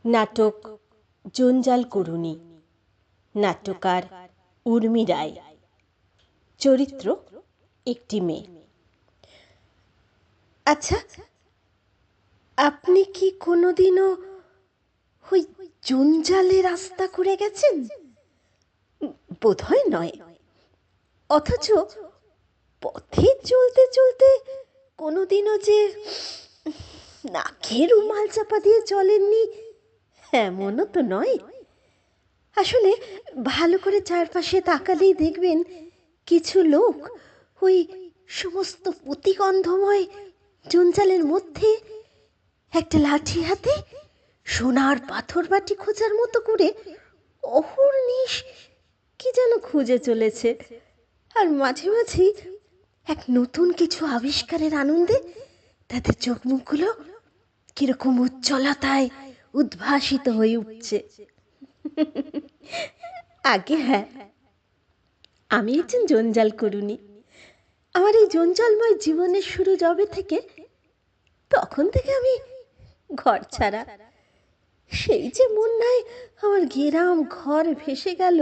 নাটক জঞ্জাল করুণী, নাট্যকার উর্মি রায়, চরিত্র একটি মেয়ে। আচ্ছা, আপনি কি কোনোদিনও ওই জঞ্জালে রাস্তা করে গেছেন? বোধহয় নয়। অথচ পথে চলতে চলতে কোনোদিনও যে নাকে রুমাল চাপা দিয়ে চলেননি এমনও তো নয়। আসলে ভালো করে চারপাশে তাকালেই দেখবেন কিছু লোক ওই সমস্ত প্রতিগন্ধময় জঞ্জালের মধ্যে একটা লাঠি হাতে সোনার পাথর বাটি খোঁজার মতো করে অহর্নিশ কি যেন খুঁজে চলেছে। আর মাঝে মাঝে এক নতুন কিছু আবিষ্কারের আনন্দে তাদের চোখ মুখগুলো কিরকম উজ্জ্বলতায় উদ্ভাসিত হয়ে উঠছে। আগে হ্যাঁ, আমি একজন জঞ্জাল করুণী। আমার এই জঞ্জালময় জীবনের শুরু যবে থেকে, তখন থেকে আমি ঘর ছাড়া। সেই যে বন্যায় আমার গ্রাম ঘর ভেসে গেল,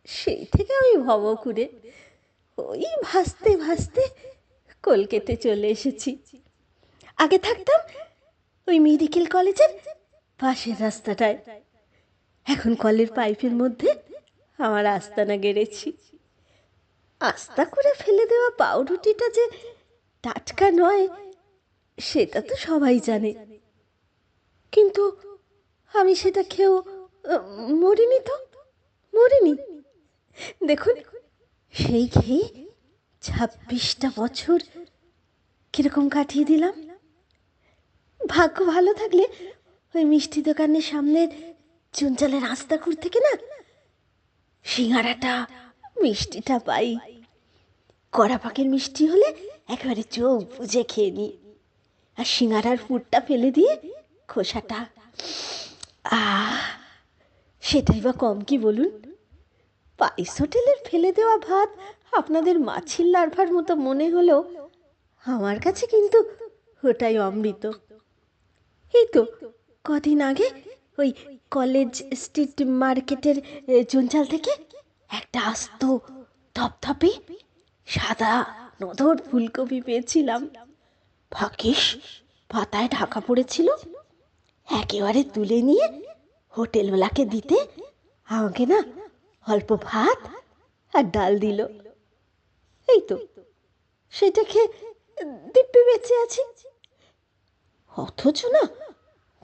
সেই থেকে আমি ভবঘুরে ওই ভাসতে ভাসতে কলকাতায় চলে এসেছি। আগে থাকতাম ওই মেডিকেল কলেজের পাশের রাস্তাটায়। এখন কলের পাইপের মধ্যে আমার আস্তানা গেড়েছি। আস্তা করে ফেলে দেওয়া পাউরুটিটা যে টাটকা নয় সেটা তো সবাই জানে, কিন্তু আমি সেটা খেয়েও মরিনি তো, মরিনি। দেখুন, সেই খেয়ে 26টা বছর কিরকম কাটিয়ে দিলাম। ভাগ্য ভালো থাকলে ওই মিষ্টি দোকানের সামনের জঞ্জালের রাস্তাঘুর থেকে না সিঙ্গারাটা মিষ্টিটা পাই। কড়া পাকের মিষ্টি হলে একেবারে চোখ বুজে খেয়ে নিই, আর সিঙ্গারার পুরটা ফেলে দিয়ে খোসাটা, সেটাই বা কম কি বলুন? পাইস হোটেলের ফেলে দেওয়া ভাত আপনাদের মাছির লার্ভার মতো মনে হলেও আমার কাছে কিন্তু ওটাই অমৃত। এই তো কদিন আগে ওই কলেজ স্ট্রিট মার্কেটের জঞ্জাল থেকে একটা আস্ত ধপধপে সাদা নধর ফুলকপি পেয়েছিলাম। ভাগ্যিস পাতায় ঢাকা পড়েছিল। একেবারে তুলে নিয়ে হোটেলওয়ালাকে দিতে আমাকে না অল্প ভাত আর ডাল দিল। এই তো সেটা খেয়ে দিব্যি বেঁচে আছি। অথচ না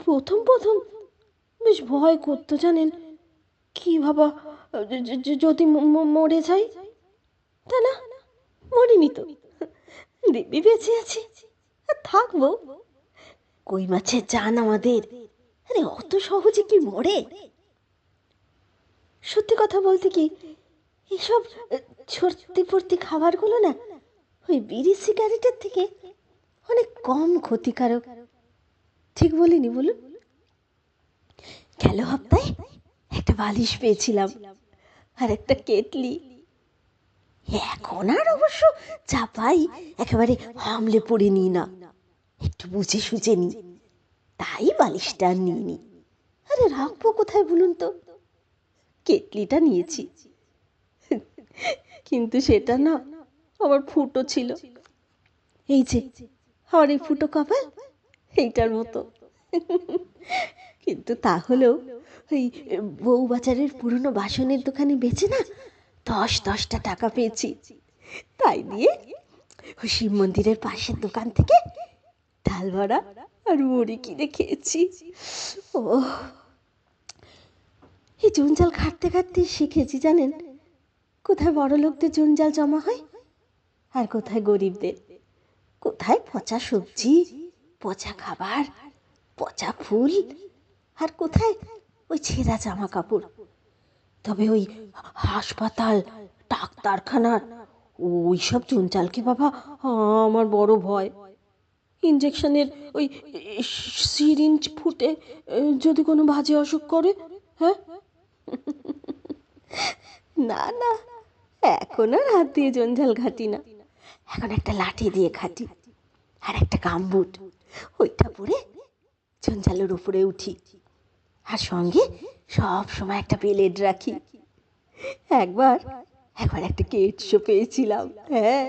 প্রথম প্রথম বেশ ভয় করতো জানেন। কি ভাবা, যদি মরে যাই? তা না, মরিনি তো, দিব্যি বেঁচে আছি আর থাকবো। কই মাছের জান আমাদের, আরে অত সহজে কি মরে? সত্যি কথা বলতে কি, এসব সত্যি ফর্তি খাবারগুলো না ওই বিড়ি সিগারেটের থেকে অনেক কম ক্ষতিকারক। ঠিক বলিনি বলুন? গেল হপ্তায় একটা বালিশ পেয়েছিলাম আর একটা কেটলি। এখন আর অবশ্য যা পাই একেবারে হামলে পড়ে নিই না, একটু বুঝে সুঝে নিই। তাই বালিশটা আর নিইনি। আরে রাখবো কোথায় বলুন তো? কেটলিটা নিয়েছি, কিন্তু সেটা না আমার ফুটো ছিল। এই যে আমার এই ফুটো কপাল, এইটার মতো। কিন্তু তাহলেও ওই বউবাজারের পুরনো বাসনের দোকানে বেচে না 10-10টা টাকা পেয়েছি। তাই দিয়ে ওই শিব মন্দিরের পাশের দোকান থেকে ডাল বড়া আর মুড়ি কিনে খেয়েছি। ও, এই জঞ্জাল খাটতে খাটতে শিখেছি জানেন, কোথায় বড় লোকদের জঞ্জাল জমা হয় আর কোথায় গরিবদের, কোথায় পচা সবজি, পচা খাবার, পচা ফুল, আর কোথায় ওই ছেঁড়া জামা কাপড়। তবে ওই হাসপাতাল, ডাক্তারখানার ওই সব জঞ্জালকে বাবা আমার বড় ভয়। ইঞ্জেকশনের ওই সিরিঞ্জ ফুটে যদি কোনো বাজে অসুখ করে, হ্যাঁ? না না, এখন আর হাত দিয়ে জঞ্জাল ঘাটি না, এখন একটা লাঠি দিয়ে ঘাটি আর একটা গামবুট, ওইটা পরে জঞ্জালের উপরে উঠি। আর সঙ্গে সব সময় একটা প্লেট রাখি। একবার একবার একটা কেট শো পেয়েছিলাম, হ্যাঁ,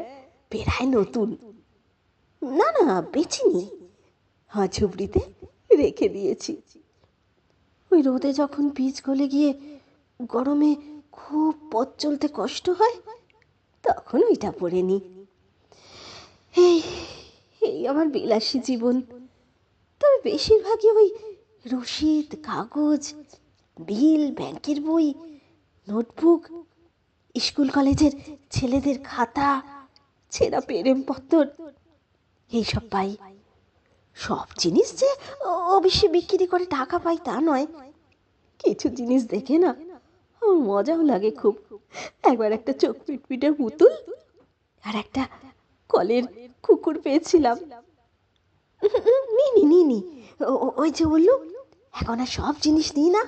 পেরায় নতুন। না না, বেচিনি, ঝুবড়িতে রেখে দিয়েছি। ওই রোদে যখন বীজ গলে গিয়ে গরমে খুব পথ চলতে কষ্ট হয়, তখন ওইটা পরে নি। এই এই আমার বিলাসী জীবন। তবে বেশিরভাগই ওই রসিদ, কাগজ, বিল, ব্যাংকের বই, নোটবুক, স্কুল কলেজের ছেলেদের খাতা, ছেঁড়া প্রেমপত্র, এইসব পাই। সব জিনিস যে অবশ্যই বিক্রি করে টাকা পাই তা নয়, কিছু জিনিস দেখে না আমার মজাও লাগে খুব। একবার একটা চোখ পিটপিটে পুতুল আর একটা কলের কুকুর পেয়েছিলাম। নিনি নিনি, ওই যে বললু, এখন আর সব জিনিস নিই না,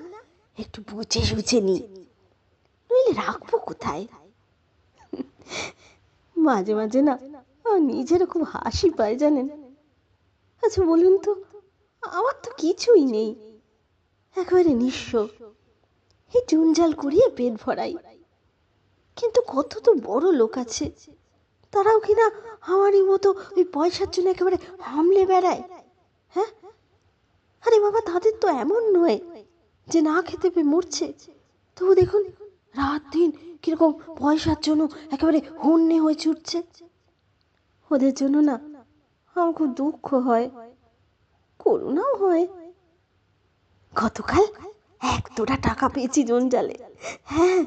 একটু বুঝে সুঝে নিই, নইলে রাখবো কোথায়। মাঝে মাঝে না আমার নিজেরও খুব হাসি পায়, জানেন। আচ্ছা বলুন তো, আমার তো কিছুই নেই, একেবারে নিঃস্ব। এই জঞ্জাল করিয়ে পেট ভরাই, কিন্তু কত তো বড় লোক আছে, তারাও কিনা আমারই মতো ওই পয়সার জন্য একেবারে হামলে বেড়ায়। হ্যাঁ, আরে বাবা, তাদের তো এমন নয় যে না খেতে পেয়ে মরছে, তবু দেখুন রাত দিন কিরকম পয়সার জন্য একেবারে হন্যে হয়ে ছুটছে। ওদের জন্য না আমার খুব দুঃখ হয়, করুণাও হয়। গতকাল 1-2টা টাকা পেয়েছি জঞ্জালে। হ্যাঁ,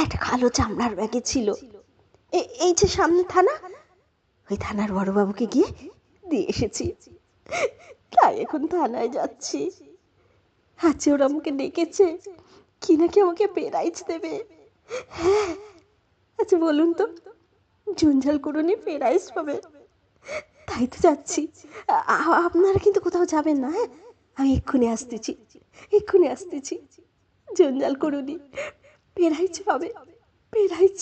একটা কালো চামড়ার ব্যাগে ছিল। এই যে সামনে থানা, ওই থানার বড়বাবুকে গিয়ে দিয়ে এসেছি। তাই এখন থানায় যাচ্ছি। আজকে ওরা আমাকে ডেকেছে কি নাকি আমাকে প্রাইজ দেবে। হ্যাঁ, আচ্ছা বলুন তো, জঞ্জাল করুনি প্রাইজ পাবে, তাই তো যাচ্ছি। আপনারা কিন্তু কোথাও যাবেন না, হ্যাঁ, আমি এক্ষুনি আসতেছি, এক্ষুনি আসতেছি। জঞ্জাল করুনি প্রাইজ পাবে, প্রাইজ।